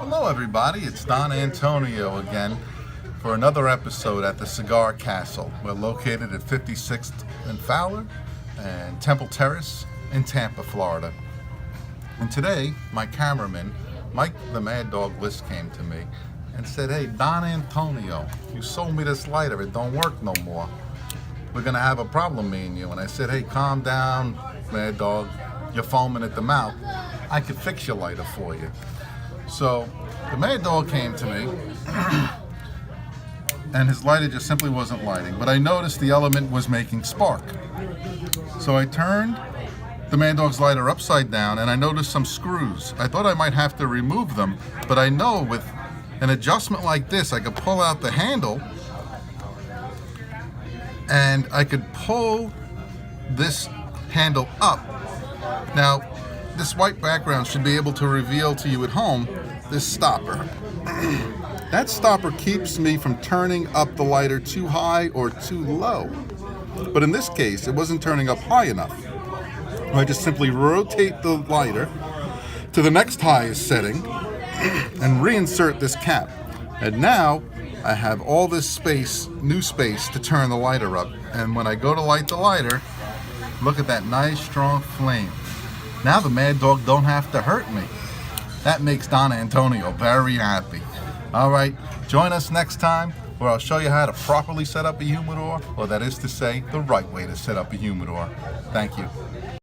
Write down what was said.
Hello everybody, it's Don Antonio again for another episode at the Cigar Castle. We're located at 56th and Fowler and Temple Terrace in Tampa, Florida. And today, my cameraman, Mike the Mad Dog List, came to me and said, "Hey, Don Antonio, you sold me this lighter, it don't work no more. We're gonna have a problem, me and you." And I said, "Hey, calm down, Mad Dog, you're foaming at the mouth. I could fix your lighter for you." So the Mad Dog came to me and his lighter just simply wasn't lighting, but I noticed the element was making spark. So I turned the Mad Dog's lighter upside down and I noticed some screws. I thought I might have to remove them, but I know with an adjustment like this I could pull out the handle and I could pull this handle up. Now, this white background should be able to reveal to you at home this stopper. That stopper keeps me from turning up the lighter too high or too low. But in this case, it wasn't turning up high enough. I just simply rotate the lighter to the next highest setting and reinsert this cap. And now I have all this space, new space, to turn the lighter up. And when I go to light the lighter, look at that nice strong flame. Now the Mad Dog don't have to hurt me. That makes Don Antonio very happy. All right, join us next time where I'll show you how to properly set up a humidor, or that is to say, the right way to set up a humidor. Thank you.